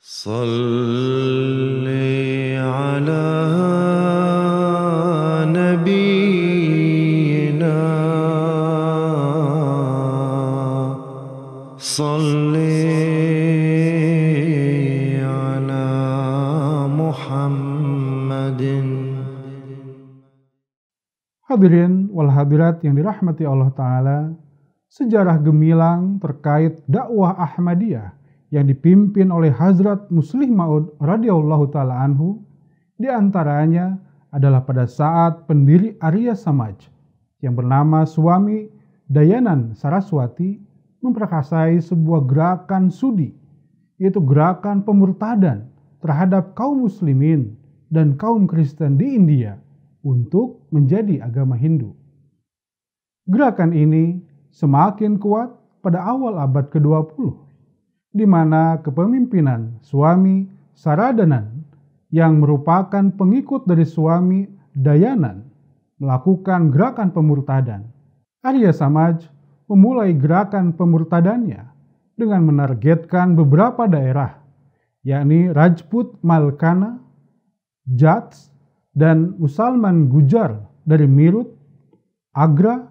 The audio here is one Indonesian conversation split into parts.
صل على نبينا صل على محمد. Hadirin wal hadirat yang dirahmati Allah Ta'ala, sejarah gemilang terkait dakwah Ahmadiyah yang dipimpin oleh Hazrat Muslih Maud radhiyallahu ta'ala anhu, diantaranya adalah pada saat pendiri Arya Samaj yang bernama Swami Dayanand Saraswati memperkasai sebuah gerakan sudi, yaitu gerakan pemurtadan terhadap kaum muslimin dan kaum Kristen di India untuk menjadi agama Hindu. Gerakan ini semakin kuat pada awal abad ke-20, di mana kepemimpinan Swami Saradanan yang merupakan pengikut dari Swami Dayanand melakukan gerakan pemurtadan. Arya Samaj memulai gerakan pemurtadannya dengan menargetkan beberapa daerah, yakni Rajput Malkana, Jats, dan Musalman Gujar dari Meerut, Agra,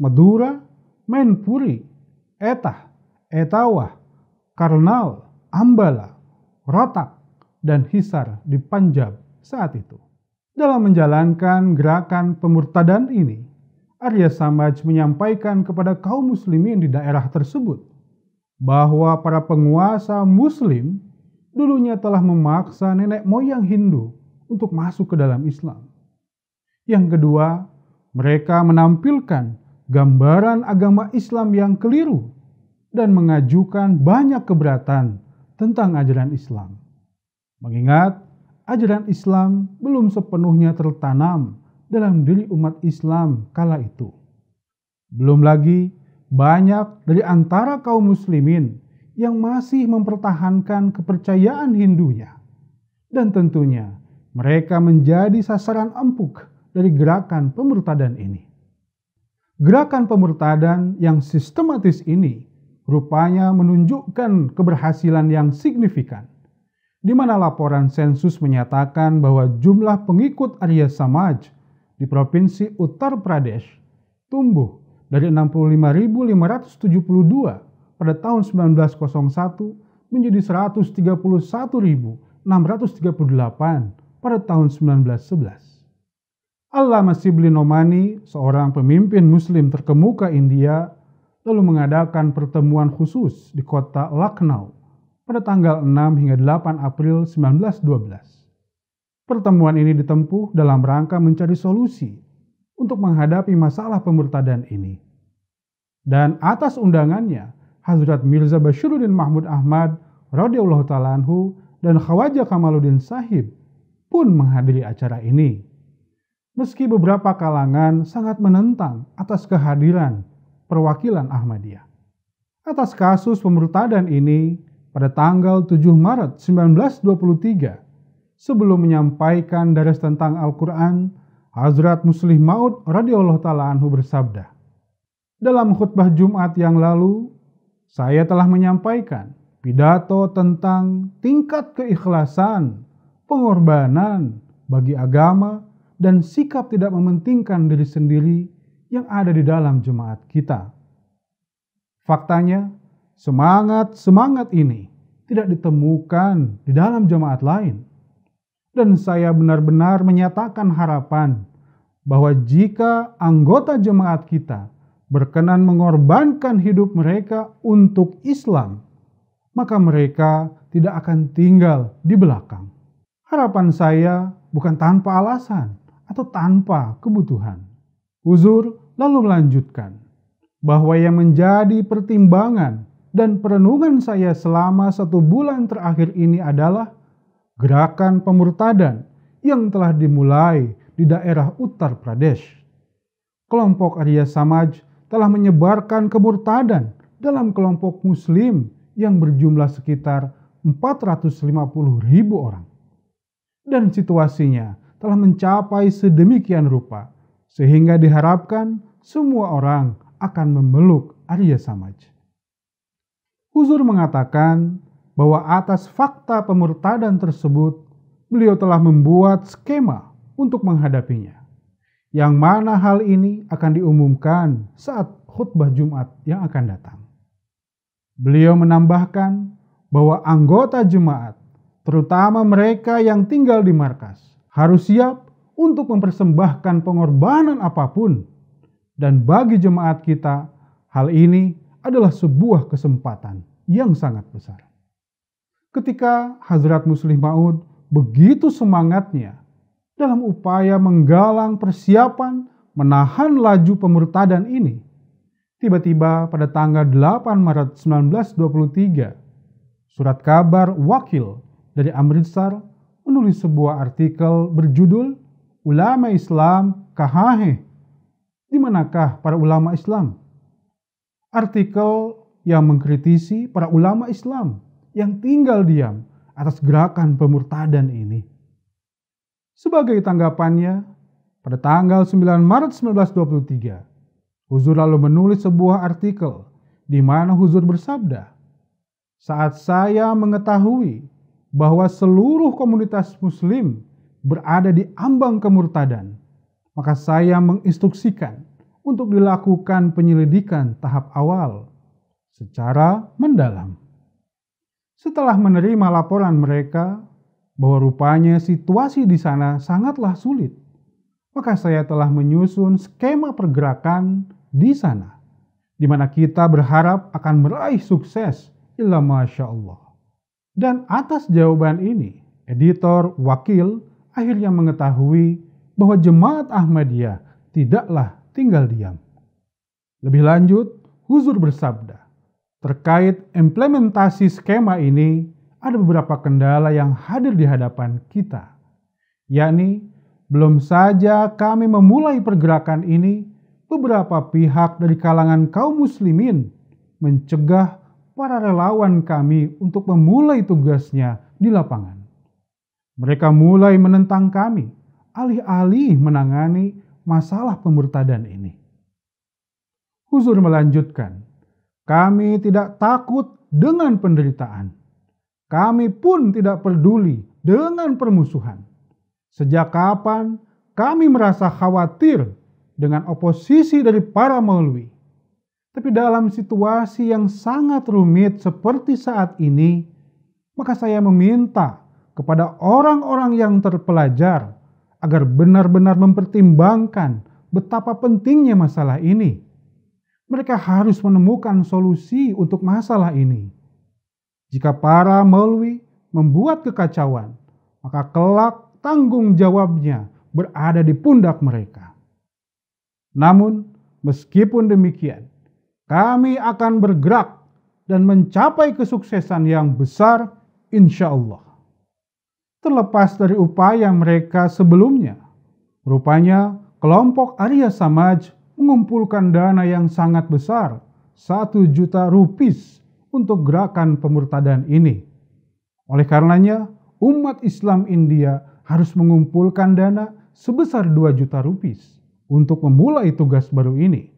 Madura, Mainpuri, Etah, Etawah, Karnal, Ambala, Rohtak, dan Hisar di Punjab saat itu. Dalam menjalankan gerakan pemurtadan ini, Arya Samaj menyampaikan kepada kaum muslimin di daerah tersebut bahwa para penguasa muslim dulunya telah memaksa nenek moyang Hindu untuk masuk ke dalam Islam. Yang kedua, mereka menampilkan gambaran agama Islam yang keliru dan mengajukan banyak keberatan tentang ajaran Islam. Mengingat ajaran Islam belum sepenuhnya tertanam dalam diri umat Islam kala itu. Belum lagi banyak dari antara kaum muslimin yang masih mempertahankan kepercayaan Hindunya. Dan tentunya mereka menjadi sasaran empuk dari gerakan pemurtadan ini. Gerakan pemurtadan yang sistematis ini rupanya menunjukkan keberhasilan yang signifikan, di mana laporan sensus menyatakan bahwa jumlah pengikut Arya Samaj di Provinsi Uttar Pradesh tumbuh dari 65.572 pada tahun 1901 menjadi 131.638 pada tahun 1911. Allama Shibli Nomani, seorang pemimpin muslim terkemuka India, lalu mengadakan pertemuan khusus di kota Lucknow pada tanggal 6 hingga 8 April 1912. Pertemuan ini ditempuh dalam rangka mencari solusi untuk menghadapi masalah pemurtadan ini. Dan atas undangannya, Hazrat Mirza Bashiruddin Mahmud Ahmad radhiyallahu ta'ala anhu dan Khawaja Kamaluddin Sahib pun menghadiri acara ini. Meski beberapa kalangan sangat menentang atas kehadiran perwakilan Ahmadiyah. Atas kasus pemurtadan ini, pada tanggal 7 Maret 1923, sebelum menyampaikan daras tentang Al-Quran, Hazrat Muslih Maud radhiyallahu ta'ala anhu bersabda, "Dalam khutbah Jumat yang lalu, saya telah menyampaikan pidato tentang tingkat keikhlasan, pengorbanan bagi agama, dan sikap tidak mementingkan diri sendiri yang ada di dalam jemaat kita. Faktanya, semangat ini tidak ditemukan di dalam jemaat lain. Dan saya benar-benar menyatakan harapan bahwa jika anggota jemaat kita berkenan mengorbankan hidup mereka untuk Islam, maka mereka tidak akan tinggal di belakang. Harapan saya bukan tanpa alasan atau tanpa kebutuhan." Huzur lalu melanjutkan bahwa yang menjadi pertimbangan dan perenungan saya selama 1 bulan terakhir ini adalah gerakan pemurtadan yang telah dimulai di daerah Uttar Pradesh. Kelompok Arya Samaj telah menyebarkan kemurtadan dalam kelompok muslim yang berjumlah sekitar 450.000 orang. Dan situasinya telah mencapai sedemikian rupa sehingga diharapkan semua orang akan memeluk Arya Samaj. Huzur mengatakan bahwa atas fakta pemurtadan tersebut, beliau telah membuat skema untuk menghadapinya, yang mana hal ini akan diumumkan saat khutbah Jumat yang akan datang. Beliau menambahkan bahwa anggota jemaat, terutama mereka yang tinggal di markas, harus siap untuk mempersembahkan pengorbanan apapun. Dan bagi jemaat kita, hal ini adalah sebuah kesempatan yang sangat besar. Ketika Hazrat Muslih Maud begitu semangatnya dalam upaya menggalang persiapan menahan laju pemurtadan ini, tiba-tiba pada tanggal 8 Maret 1923, surat kabar Wakil dari Amritsar menulis sebuah artikel berjudul Ulama Islam Kahahe. Di manakah para ulama Islam? Artikel yang mengkritisi para ulama Islam yang tinggal diam atas gerakan pemurtadan ini. Sebagai tanggapannya, pada tanggal 9 Maret 1923, Huzur lalu menulis sebuah artikel di mana Huzur bersabda, "Saat saya mengetahui bahwa seluruh komunitas muslim berada di ambang kemurtadan, maka saya menginstruksikan untuk dilakukan penyelidikan tahap awal secara mendalam. Setelah menerima laporan mereka bahwa rupanya situasi di sana sangatlah sulit, maka saya telah menyusun skema pergerakan di sana, di mana kita berharap akan meraih sukses, illa masya Allah." Dan atas jawaban ini, editor Wakil akhirnya mengetahui bahwa jemaat Ahmadiyah tidaklah tinggal diam. Lebih lanjut, Huzur bersabda, terkait implementasi skema ini, ada beberapa kendala yang hadir di hadapan kita, yakni belum saja kami memulai pergerakan ini, beberapa pihak dari kalangan kaum muslimin mencegah para relawan kami untuk memulai tugasnya di lapangan. Mereka mulai menentang kami, alih-alih menangani masalah pemurtadan ini. Huzur melanjutkan, kami tidak takut dengan penderitaan. Kami pun tidak peduli dengan permusuhan. Sejak kapan kami merasa khawatir dengan oposisi dari para maulwi? Tapi dalam situasi yang sangat rumit seperti saat ini, maka saya meminta kepada orang-orang yang terpelajar agar benar-benar mempertimbangkan betapa pentingnya masalah ini. Mereka harus menemukan solusi untuk masalah ini. Jika para maulwi membuat kekacauan, maka kelak tanggung jawabnya berada di pundak mereka. Namun, meskipun demikian, kami akan bergerak dan mencapai kesuksesan yang besar, insya Allah. Terlepas dari upaya mereka sebelumnya, rupanya kelompok Arya Samaj mengumpulkan dana yang sangat besar, 1 juta rupiah untuk gerakan pemurtadan ini. Oleh karenanya, umat Islam India harus mengumpulkan dana sebesar 2 juta rupiah untuk memulai tugas baru ini.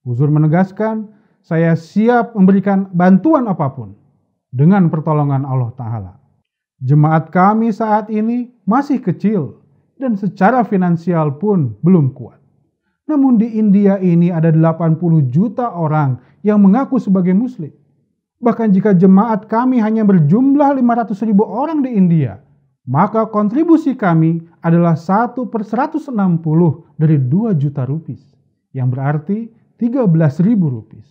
Huzur menegaskan, saya siap memberikan bantuan apapun dengan pertolongan Allah Ta'ala. Jemaat kami saat ini masih kecil dan secara finansial pun belum kuat. Namun di India ini ada 80 juta orang yang mengaku sebagai muslim. Bahkan jika jemaat kami hanya berjumlah 500.000 orang di India, maka kontribusi kami adalah 1/160 dari 2 juta rupiah, yang berarti 13.000 rupiah.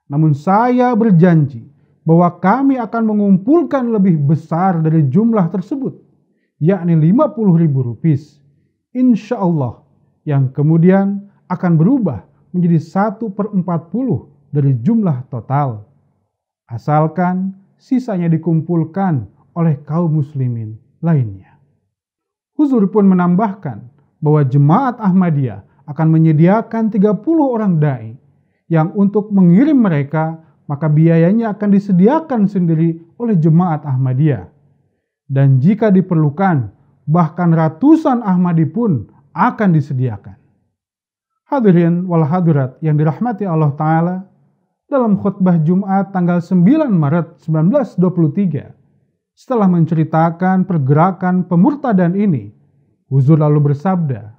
Namun saya berjanji bahwa kami akan mengumpulkan lebih besar dari jumlah tersebut, yakni 50.000 rupiah, insya Allah, yang kemudian akan berubah menjadi 1/40 dari jumlah total, asalkan sisanya dikumpulkan oleh kaum muslimin lainnya. Huzur pun menambahkan bahwa jemaat Ahmadiyah akan menyediakan 30 orang dai yang untuk mengirim mereka, maka biayanya akan disediakan sendiri oleh jemaat Ahmadiyah. Dan jika diperlukan, bahkan ratusan Ahmadi pun akan disediakan. Hadirin wal hadirat yang dirahmati Allah Ta'ala, dalam khutbah Jumat tanggal 9 Maret 1923, setelah menceritakan pergerakan pemurtadan ini, Huzur lalu bersabda,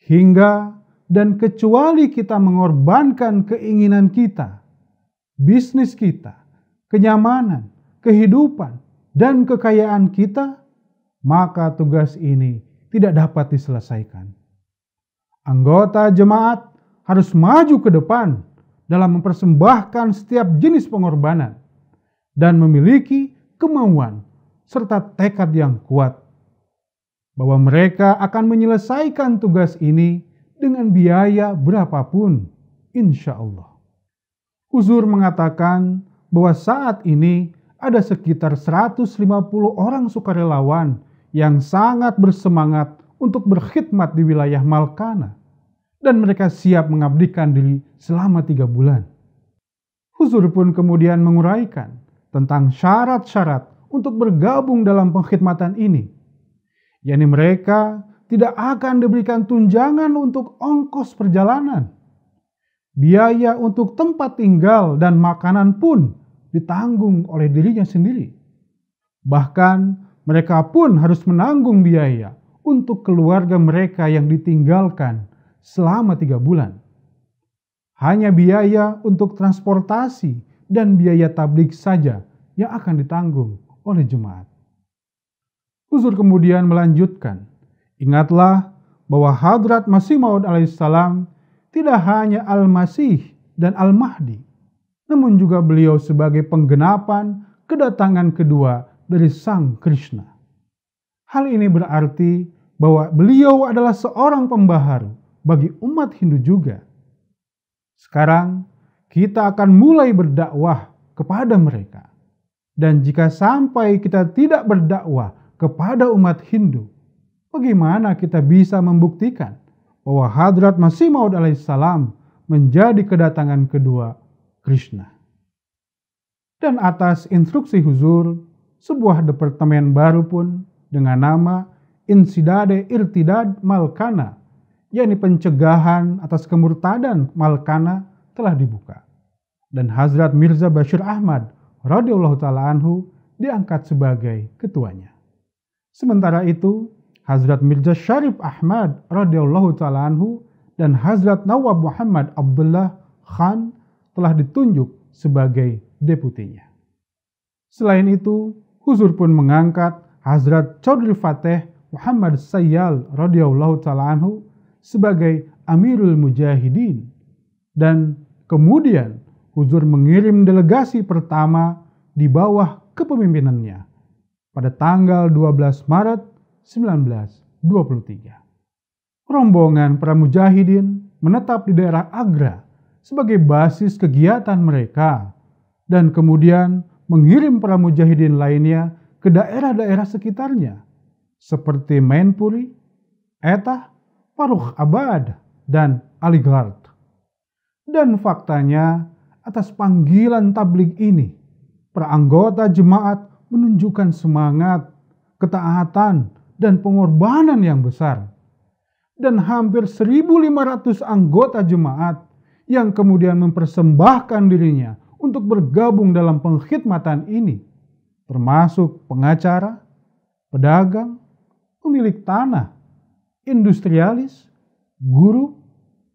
"Hingga dan kecuali kita mengorbankan keinginan kita, bisnis kita, kenyamanan, kehidupan, dan kekayaan kita, maka tugas ini tidak dapat diselesaikan. Anggota jemaat harus maju ke depan dalam mempersembahkan setiap jenis pengorbanan dan memiliki kemauan serta tekad yang kuat bahwa mereka akan menyelesaikan tugas ini dengan biaya berapapun, insya Allah." Huzur mengatakan bahwa saat ini ada sekitar 150 orang sukarelawan yang sangat bersemangat untuk berkhidmat di wilayah Malkana, dan mereka siap mengabdikan diri selama 3 bulan. Huzur pun kemudian menguraikan tentang syarat-syarat untuk bergabung dalam pengkhidmatan ini, yakni mereka tidak akan diberikan tunjangan untuk ongkos perjalanan. Biaya untuk tempat tinggal dan makanan pun ditanggung oleh dirinya sendiri. Bahkan mereka pun harus menanggung biaya untuk keluarga mereka yang ditinggalkan selama 3 bulan. Hanya biaya untuk transportasi dan biaya tabligh saja yang akan ditanggung oleh jemaat. Huzur kemudian melanjutkan, "Ingatlah bahwa Hadrat Masih Maud alaihissalam tidak hanya Al-Masih dan Al-Mahdi, namun juga beliau sebagai penggenapan kedatangan kedua dari Sang Krishna. Hal ini berarti bahwa beliau adalah seorang pembaharu bagi umat Hindu juga. Sekarang kita akan mulai berdakwah kepada mereka. Dan jika sampai kita tidak berdakwah kepada umat Hindu, bagaimana kita bisa membuktikan bahwa Hadrat Masih Maud alaihissalam menjadi kedatangan kedua Krishna?" Dan atas instruksi Huzur, sebuah departemen baru pun dengan nama Insidade Irtidad Malkana, yakni pencegahan atas kemurtadan Malkana, telah dibuka. Dan Hazrat Mirza Bashir Ahmad radhiyallahu ta'ala anhu diangkat sebagai ketuanya. Sementara itu, Hazrat Mirza Syarif Ahmad radhiyallahu ta'ala anhu dan Hazrat Nawab Muhammad Abdullah Khan telah ditunjuk sebagai deputinya. Selain itu, Huzur pun mengangkat Hazrat Chaudhry Fateh Muhammad Sayyal radhiyallahu ta'ala anhu sebagai Amirul Mujahidin, dan kemudian Huzur mengirim delegasi pertama di bawah kepemimpinannya pada tanggal 12 Maret 1923. Rombongan para mujahidin menetap di daerah Agra sebagai basis kegiatan mereka, dan kemudian mengirim para mujahidin lainnya ke daerah-daerah sekitarnya seperti Mainpuri, Etah, Farrukh Abad, dan Aligarh. Dan faktanya, atas panggilan tabligh ini, para anggota jemaat menunjukkan semangat, ketaatan, dan pengorbanan yang besar. Dan hampir 1.500 anggota jemaat yang kemudian mempersembahkan dirinya untuk bergabung dalam pengkhidmatan ini, termasuk pengacara, pedagang, pemilik tanah, industrialis, guru,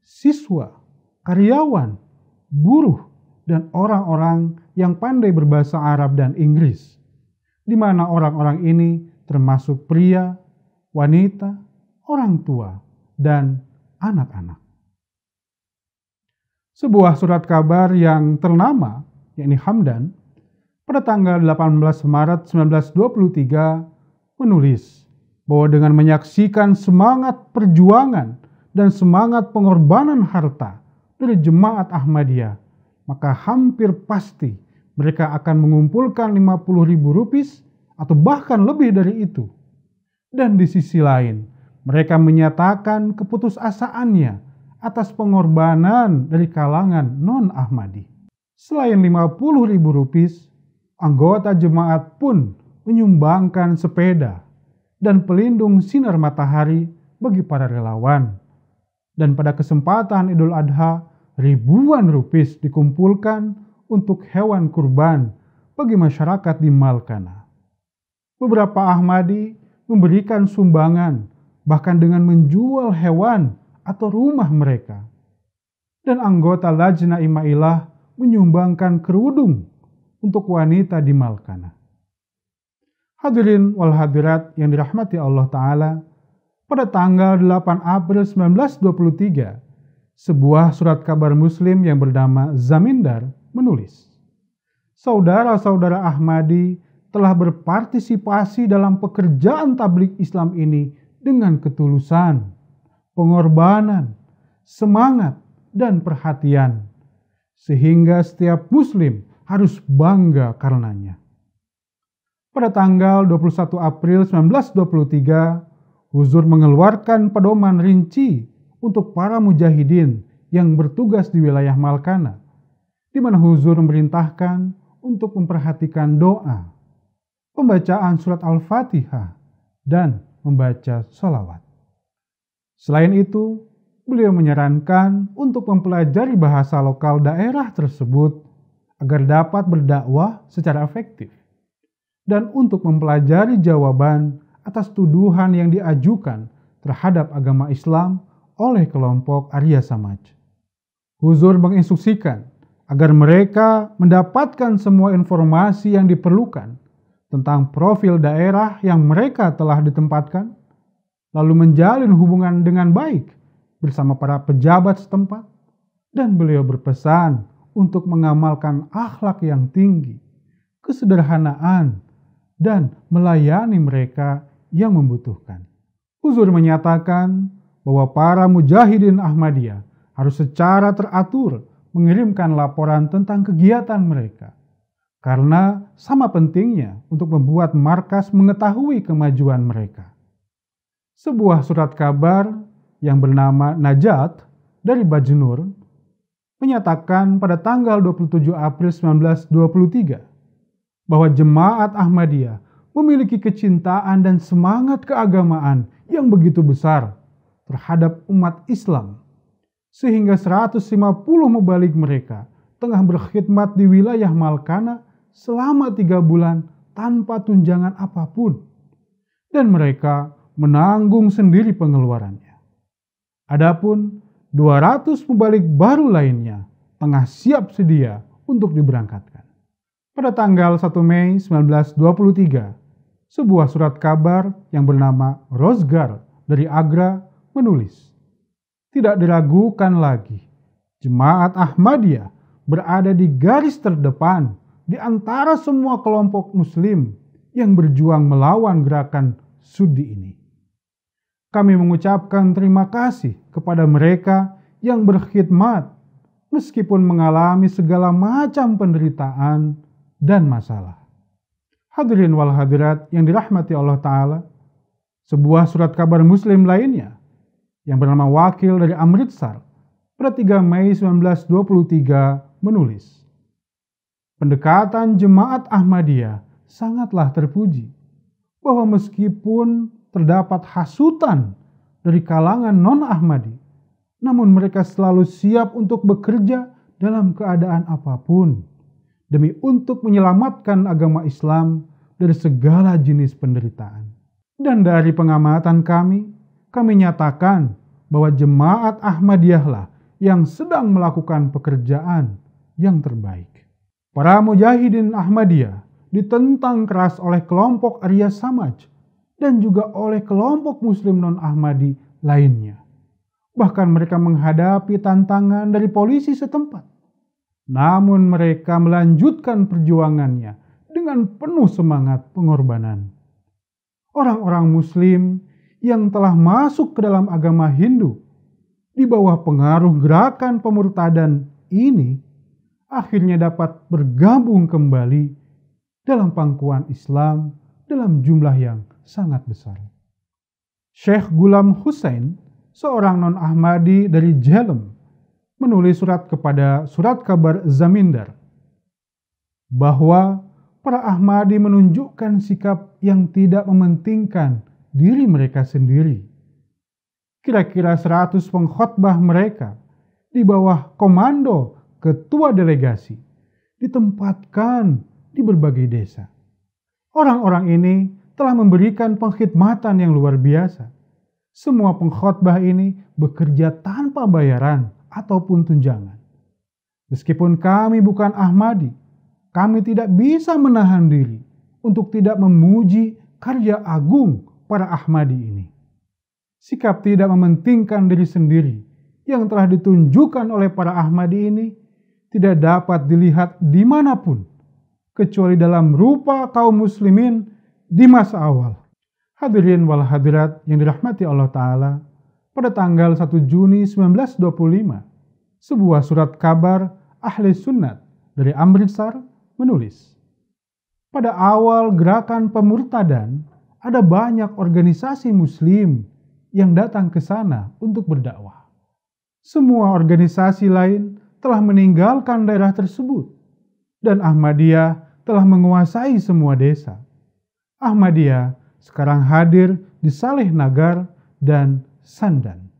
siswa, karyawan, buruh, dan orang-orang yang pandai berbahasa Arab dan Inggris, di mana orang-orang ini termasuk pria, wanita, orang tua, dan anak-anak. Sebuah surat kabar yang ternama, yakni Hamdan, pada tanggal 18 Maret 1923 menulis bahwa dengan menyaksikan semangat perjuangan dan semangat pengorbanan harta dari jemaat Ahmadiyah, maka hampir pasti mereka akan mengumpulkan 50.000 rupiah atau bahkan lebih dari itu. Dan di sisi lain, mereka menyatakan keputusasaannya atas pengorbanan dari kalangan non-Ahmadi. Selain 50.000 rupiah, anggota jemaat pun menyumbangkan sepeda dan pelindung sinar matahari bagi para relawan. Dan pada kesempatan Idul Adha, ribuan rupis dikumpulkan untuk hewan kurban bagi masyarakat di Malkana. Beberapa Ahmadi memberikan sumbangan, bahkan dengan menjual hewan atau rumah mereka. Dan anggota Lajna Imailah menyumbangkan kerudung untuk wanita di Malkana. Hadirin wal hadirat yang dirahmati Allah Ta'ala, pada tanggal 8 April 1923, sebuah surat kabar Muslim yang bernama Zamindar menulis, saudara-saudara Ahmadi telah berpartisipasi dalam pekerjaan tabligh Islam ini dengan ketulusan, pengorbanan, semangat, dan perhatian, sehingga setiap Muslim harus bangga karenanya. Pada tanggal 21 April 1923, Huzur mengeluarkan pedoman rinci untuk para mujahidin yang bertugas di wilayah Malkana, di mana Huzur memerintahkan untuk memperhatikan doa, pembacaan surat Al-Fatihah, dan membaca sholawat. Selain itu, beliau menyarankan untuk mempelajari bahasa lokal daerah tersebut agar dapat berdakwah secara efektif, dan untuk mempelajari jawaban atas tuduhan yang diajukan terhadap agama Islam oleh kelompok Arya Samaj. Huzur menginstruksikan agar mereka mendapatkan semua informasi yang diperlukan tentang profil daerah yang mereka telah ditempatkan, lalu menjalin hubungan dengan baik bersama para pejabat setempat, dan beliau berpesan untuk mengamalkan akhlak yang tinggi, kesederhanaan, dan melayani mereka yang membutuhkan. Huzur menyatakan bahwa para mujahidin Ahmadiyah harus secara teratur mengirimkan laporan tentang kegiatan mereka, karena sama pentingnya untuk membuat markas mengetahui kemajuan mereka. Sebuah surat kabar yang bernama Najat dari Bajnur menyatakan pada tanggal 27 April 1923 bahwa jemaat Ahmadiyah memiliki kecintaan dan semangat keagamaan yang begitu besar terhadap umat Islam, sehingga 150 mubalik mereka tengah berkhidmat di wilayah Malkana selama 3 bulan tanpa tunjangan apapun, dan mereka menanggung sendiri pengeluarannya. Adapun 200 mubalik baru lainnya tengah siap sedia untuk diberangkatkan. Pada tanggal 1 Mei 1923, sebuah surat kabar yang bernama Rozgar dari Agra menulis, tidak diragukan lagi, jemaat Ahmadiyah berada di garis terdepan di antara semua kelompok muslim yang berjuang melawan gerakan Sudi ini. Kami mengucapkan terima kasih kepada mereka yang berkhidmat meskipun mengalami segala macam penderitaan dan masalah. Hadirin wal hadirat yang dirahmati Allah Ta'ala, sebuah surat kabar Muslim lainnya yang bernama Wakil dari Amritsar pada 3 Mei 1923 menulis, pendekatan jemaat Ahmadiyah sangatlah terpuji bahwa meskipun terdapat hasutan dari kalangan non-Ahmadi, namun mereka selalu siap untuk bekerja dalam keadaan apapun demi untuk menyelamatkan agama Islam dari segala jenis penderitaan. Dan dari pengamatan kami nyatakan bahwa jemaat Ahmadiyahlah yang sedang melakukan pekerjaan yang terbaik. Para mujahidin Ahmadiyah ditentang keras oleh kelompok Arya Samaj dan juga oleh kelompok muslim non-Ahmadi lainnya. Bahkan mereka menghadapi tantangan dari polisi setempat. Namun mereka melanjutkan perjuangannya dengan penuh semangat pengorbanan. Orang-orang muslim yang telah masuk ke dalam agama Hindu di bawah pengaruh gerakan pemurtadan ini akhirnya dapat bergabung kembali dalam pangkuan Islam dalam jumlah yang sangat besar. Syekh Gulam Hussein, seorang non-Ahmadi dari Jhelum, menulis surat kepada surat kabar Zamindar bahwa para Ahmadi menunjukkan sikap yang tidak mementingkan diri mereka sendiri. Kira-kira 100 pengkhotbah mereka di bawah komando ketua delegasi, ditempatkan di berbagai desa. Orang-orang ini telah memberikan pengkhidmatan yang luar biasa. Semua pengkhotbah ini bekerja tanpa bayaran ataupun tunjangan. Meskipun kami bukan Ahmadi, kami tidak bisa menahan diri untuk tidak memuji karya agung para Ahmadi ini. Sikap tidak mementingkan diri sendiri yang telah ditunjukkan oleh para Ahmadi ini tidak dapat dilihat dimanapun, kecuali dalam rupa kaum muslimin di masa awal. Hadirin wal hadirat yang dirahmati Allah Ta'ala, pada tanggal 1 Juni 1925, sebuah surat kabar Ahli Sunnat dari Amritsar menulis, pada awal gerakan pemurtadan, ada banyak organisasi muslim yang datang ke sana untuk berdakwah. Semua organisasi lain telah meninggalkan daerah tersebut, dan Ahmadiyah telah menguasai semua desa. Ahmadiyah sekarang hadir di Saleh Nagar dan Sandan.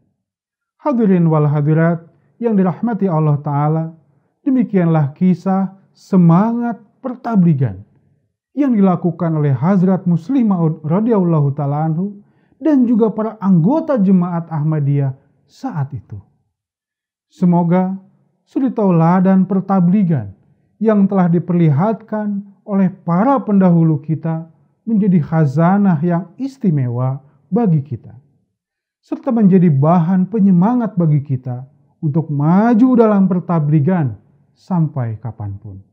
Hadirin wal hadirat yang dirahmati Allah Ta'ala, demikianlah kisah semangat pertabligan yang dilakukan oleh Hazrat Muslih Maud radhiyallahu ta'ala anhu dan juga para anggota jemaat Ahmadiyah saat itu. Semoga suri tauladan pertabligan yang telah diperlihatkan oleh para pendahulu kita menjadi khazanah yang istimewa bagi kita, serta menjadi bahan penyemangat bagi kita untuk maju dalam pertabligan sampai kapanpun.